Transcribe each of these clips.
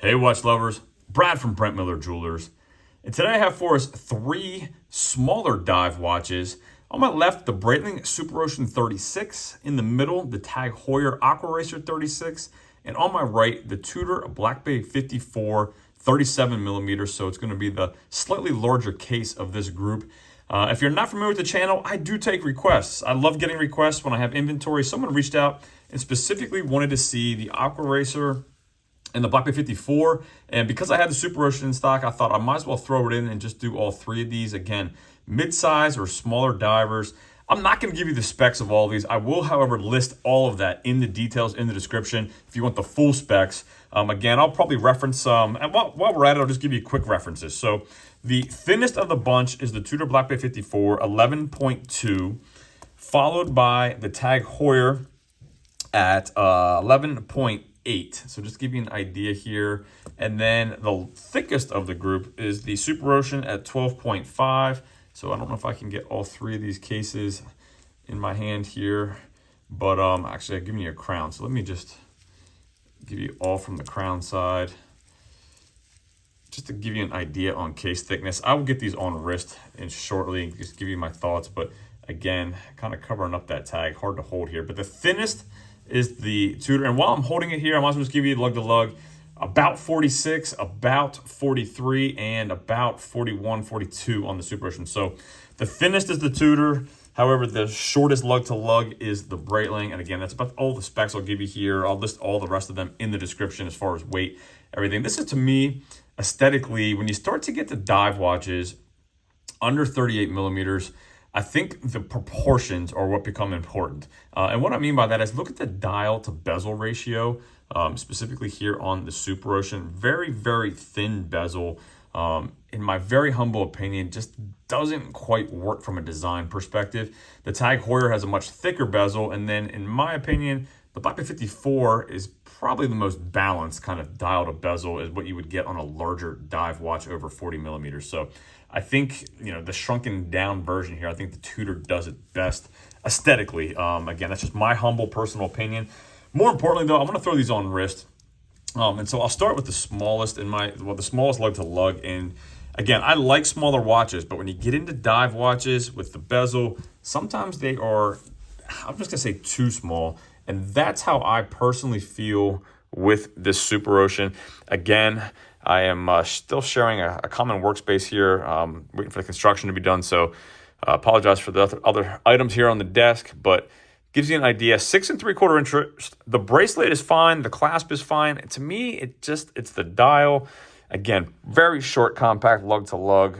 Hey watch lovers, Brad from Brent Miller Jewelers. And today I have for us 3 smaller dive watches. On my left, the Breitling Superocean 36. In the middle, the TAG Heuer Aquaracer 36. And on my right, the Tudor Black Bay 54, 37 millimeters. So it's going to be the slightly larger case of this group. If you're not familiar with the channel, I do take requests. I love getting requests when I have inventory. Someone reached out and specifically wanted to see the Aquaracer and the Black Bay 54, and because I had the Superocean in stock, I thought I might as well throw it in and just do all 3 of these. Again, mid-size or smaller divers. I'm not going to give you the specs of all of these. I will, however, list all of that in the details in the description if you want the full specs. Again, I'll probably reference some, and while we're at it, I'll just give you quick references. So the thinnest of the bunch is the Tudor Black Bay 54, 11.2, followed by the TAG Heuer at 11.8. So just to give you an idea here. And then the thickest of the group is the Superocean at 12.5. So I don't know if I can get all 3 of these cases in my hand here, but actually I've given you a crown. So let me just give you all from the crown side, just to give you an idea on case thickness. I will get these on wrist and shortly, just give you my thoughts. But again, kind of covering up that tag, hard to hold here. But the thinnest is the Tudor. And while I'm holding it here, I might as well just give you lug to lug. About 46, about 43, and about 41, 42 on the Superocean. So the thinnest is the Tudor. However, the shortest lug to lug is the Breitling. And again, that's about all the specs I'll give you here. I'll list all the rest of them in the description as far as weight, everything. This is, to me, aesthetically, when you start to get to dive watches under 38 millimeters, I think the proportions are what become important. And what I mean by that is look at the dial to bezel ratio, specifically here on the Superocean. Very, very thin bezel. In my very humble opinion, just doesn't quite work from a design perspective. The TAG Heuer has a much thicker bezel. And then in my opinion, the Black Bay 54 is probably the most balanced kind of dial to bezel is what you would get on a larger dive watch over 40 millimeters. So I think, the shrunken down version here, I think the Tudor does it best aesthetically. Again, that's just my humble personal opinion. More importantly though, I'm going to throw these on wrist. And so I'll start with the smallest the smallest lug to lug. And again, I like smaller watches, but when you get into dive watches with the bezel, sometimes they are, I'm just going to say, too small. And that's how I personally feel with this Superocean. Again, I am still sharing a common workspace here, waiting for the construction to be done. So apologize for the other items here on the desk, but gives you an idea. 6 3/4 inch. The bracelet is fine. The clasp is fine. And to me, it's the dial. Again, very short, compact lug to lug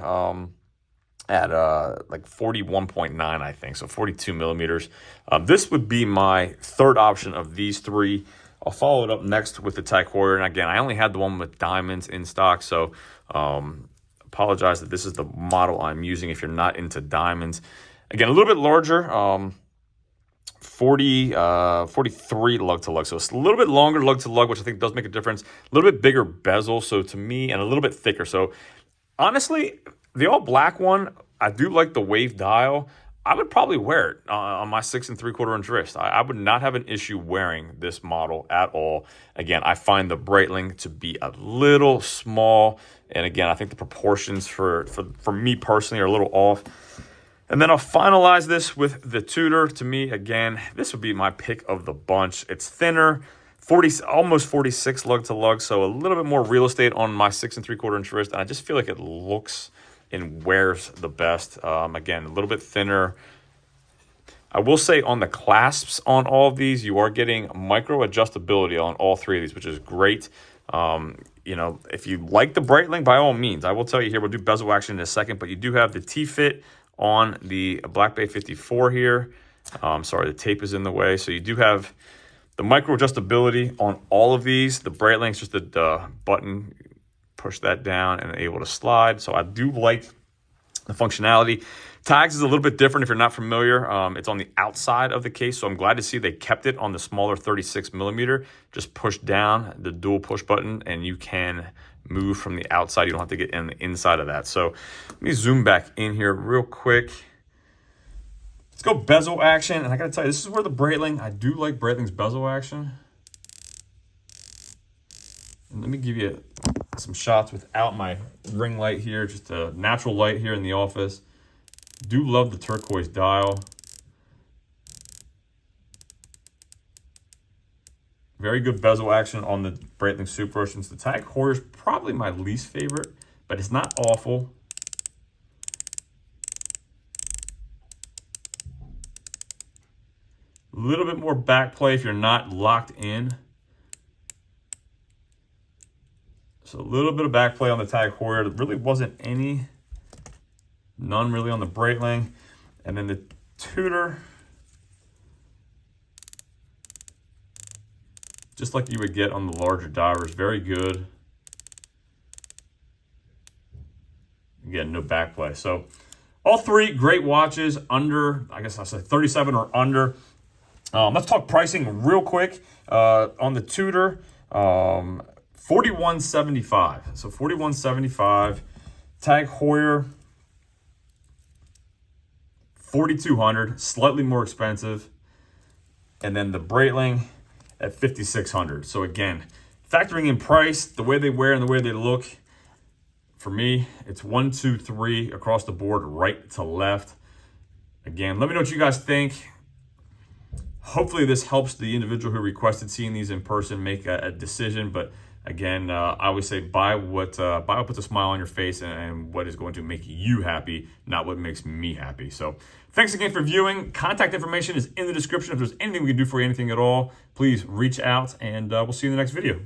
at like 41.9, I think. So 42 millimeters. This would be my third option of these 3. I'll follow it up next with the TAG Heuer. And again, I only had the one with diamonds in stock. So apologize that this is the model I'm using if you're not into diamonds. Again, a little bit larger, 43 lug to lug. So it's a little bit longer lug to lug, which I think does make a difference. A little bit bigger bezel, so to me, and a little bit thicker. So honestly, the all black one, I do like the wave dial. I would probably wear it on my 6 3/4 inch wrist. I would not have an issue wearing this model at all. Again, I find the Breitling to be a little small. And again, I think the proportions for me personally are a little off. And then I'll finalize this with the Tudor. To me, again, this would be my pick of the bunch. It's thinner, almost 46 lug to lug, so a little bit more real estate on my 6 3/4 inch wrist. And I just feel like it looks and wears the best. Again, a little bit thinner. I will say on the clasps on all of these, you are getting micro adjustability on all 3 of these, which is great. If you like the Breitling, by all means, I will tell you here, we'll do bezel action in a second, but you do have the T-fit on the Black Bay 54 here. Sorry, the tape is in the way. So you do have the micro adjustability on all of these. The Breitling's just the button, push that down and able to slide. So I do like the functionality. Tags is a little bit different if you're not familiar. It's on the outside of the case, so I'm glad to see they kept it on the smaller 36 millimeter. Just push down the dual push button and you can move from the outside. You don't have to get in the inside of that. So let me zoom back in here real quick. Let's go bezel action. And I gotta tell you, this is where the Breitling, I do like Breitling's bezel action. And let me give you some shots without my ring light here, just a natural light here in the office. Do love the turquoise dial. Very good bezel action on the Breitling Superoceans. The Tag Heuer is probably my least favorite, but it's not awful. A little bit more back play if you're not locked in. So a little bit of back play on the Tag Heuer. There really wasn't none really on the Breitling. And then the Tudor, just like you would get on the larger divers, very good. Again, no back play. So all three great watches, under, I guess I said 37 or under. Let's talk pricing real quick. On the Tudor, $41.75. So $41.75. Tag Heuer, $4,200, slightly more expensive. And then the Breitling at $5,600. So again, factoring in price, the way they wear and the way they look, for me, it's 1, 2, 3 across the board, right to left. Again, let me know what you guys think. Hopefully this helps the individual who requested seeing these in person make a decision. But again, I always say buy what puts a smile on your face and what is going to make you happy, not what makes me happy. So thanks again for viewing. Contact information is in the description. If there's anything we can do for you, anything at all, please reach out, and we'll see you in the next video.